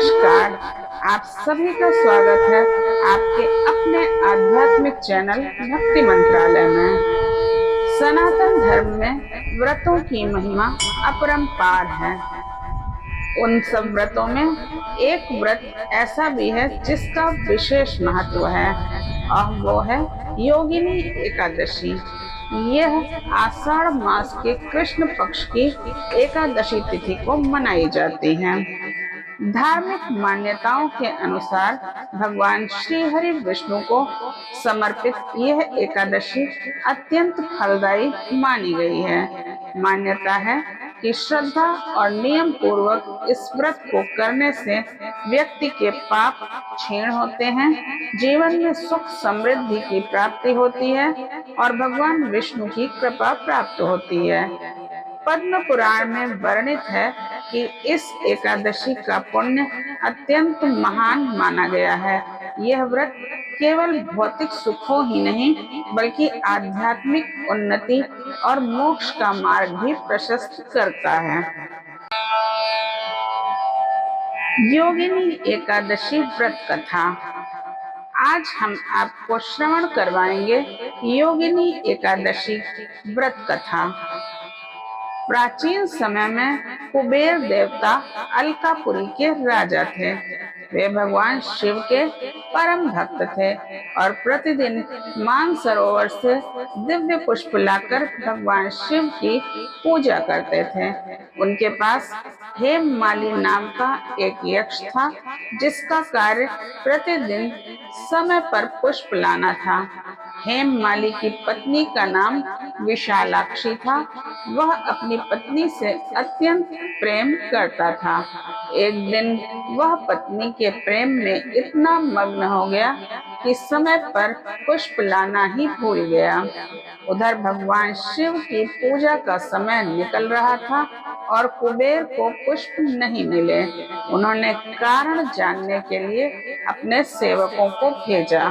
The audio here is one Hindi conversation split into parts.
नमस्कार। आप सभी का स्वागत है आपके अपने आध्यात्मिक चैनल भक्ति मंत्रालय में। सनातन धर्म में व्रतों की महिमा अपरंपार है। उन सब व्रतों में एक व्रत ऐसा भी है जिसका विशेष महत्व है और वो है योगिनी एकादशी। यह आषाढ़ मास के कृष्ण पक्ष की एकादशी तिथि को मनाई जाती है। धार्मिक मान्यताओं के अनुसार भगवान श्री हरि विष्णु को समर्पित यह एकादशी अत्यंत फलदायी मानी गई है। मान्यता है कि श्रद्धा और नियम पूर्वक इस व्रत को करने से व्यक्ति के पाप क्षीण होते हैं, जीवन में सुख समृद्धि की प्राप्ति होती है और भगवान विष्णु की कृपा प्राप्त होती है। पद्म पुराण में वर्णित है कि इस एकादशी का पुण्य अत्यंत महान माना गया है। यह व्रत केवल भौतिक सुखों ही नहीं बल्कि आध्यात्मिक उन्नति और मोक्ष का मार्ग भी प्रशस्त करता है। योगिनी एकादशी व्रत कथा। आज हम आपको श्रवण करवाएंगे योगिनी एकादशी व्रत कथा। प्राचीन समय में कुबेर देवता अलकापुरी के राजा थे। वे भगवान शिव के परम भक्त थे और प्रतिदिन मानसरोवर से दिव्य पुष्प लाकर भगवान शिव की पूजा करते थे। उनके पास हेममाली नाम का एक यक्ष था जिसका कार्य प्रतिदिन समय पर पुष्प लाना था। हेममाली की पत्नी का नाम विशालाक्षी था। वह अपनी पत्नी से अत्यंत प्रेम करता था। एक दिन वह पत्नी के प्रेम में इतना मग्न हो गया कि समय पर पुष्प लाना ही भूल गया। उधर भगवान शिव की पूजा का समय निकल रहा था और कुबेर को पुष्प नहीं मिले। उन्होंने कारण जानने के लिए अपने सेवकों को भेजा।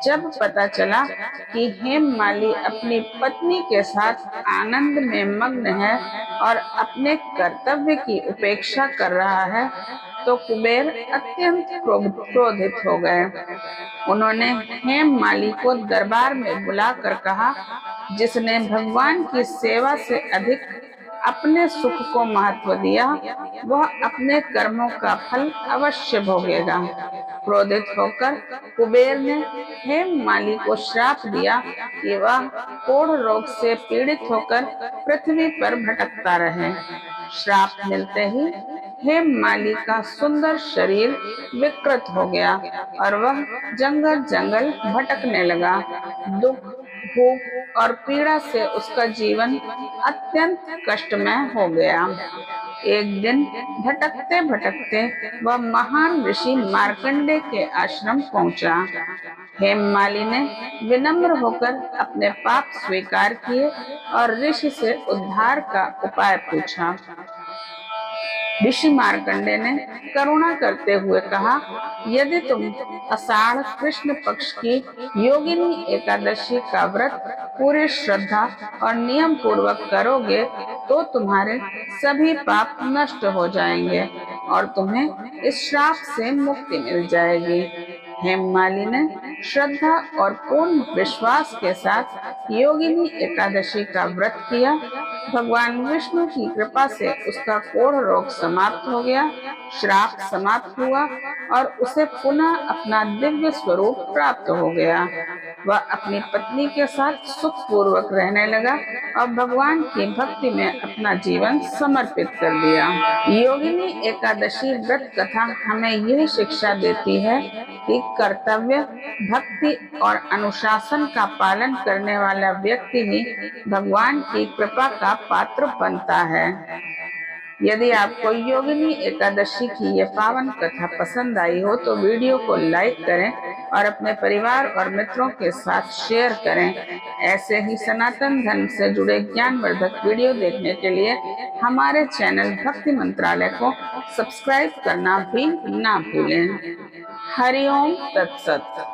जब पता चला कि हेममाली अपनी पत्नी के साथ आनंद में मग्न है और अपने कर्तव्य की उपेक्षा कर रहा है तो कुबेर अत्यंत क्रोधित हो गए। उन्होंने हेममाली को दरबार में बुलाकर कहा, जिसने भगवान की सेवा से अधिक अपने सुख को महत्व दिया वह अपने कर्मों का फल अवश्य भोगेगा। क्रोधित होकर कुबेर ने हेममाली को श्राप दिया कि वह कोढ़ रोग से पीड़ित होकर पृथ्वी पर भटकता रहे। श्राप मिलते ही हेममाली का सुंदर शरीर विकृत हो गया और वह जंगल जंगल भटकने लगा। दुख, भूख और पीड़ा से उसका जीवन अत्यंत कष्टमय हो गया। एक दिन भटकते भटकते वह महान ऋषि मार्कंडे के आश्रम पहुंचा। हेममाली ने विनम्र होकर अपने पाप स्वीकार किए और ऋषि से उद्धार का उपाय पूछा। ऋषि मार्कंडे ने करुणा करते हुए कहा, यदि तुम आषाढ़ कृष्ण पक्ष की योगिनी एकादशी का व्रत पूरी श्रद्धा और नियम पूर्वक करोगे तो तुम्हारे सभी पाप नष्ट हो जाएंगे और तुम्हें इस श्राप से मुक्ति मिल जाएगी। हेममाली ने श्रद्धा और पूर्ण विश्वास के साथ योगिनी एकादशी का व्रत किया। भगवान विष्णु की कृपा से उसका कोढ़ रोग समाप्त हो गया, श्राप समाप्त हुआ और उसे पुनः अपना दिव्य स्वरूप प्राप्त हो गया। वह अपनी पत्नी के साथ सुख पूर्वक रहने लगा और भगवान की भक्ति में अपना जीवन समर्पित कर दिया। योगिनी एकादशी व्रत कथा हमें यह शिक्षा देती है कि कर्तव्य, भक्ति और अनुशासन का पालन करने वाला व्यक्ति ही भगवान की कृपा का पात्र बनता है। यदि आपको योगिनी एकादशी की ये पावन कथा पसंद आई हो तो वीडियो को लाइक करें और अपने परिवार और मित्रों के साथ शेयर करें। ऐसे ही सनातन धर्म से जुड़े ज्ञानवर्धक वीडियो देखने के लिए हमारे चैनल भक्ति मंत्रालय को सब्सक्राइब करना भी ना भूलें। हरि ओम तत्सत।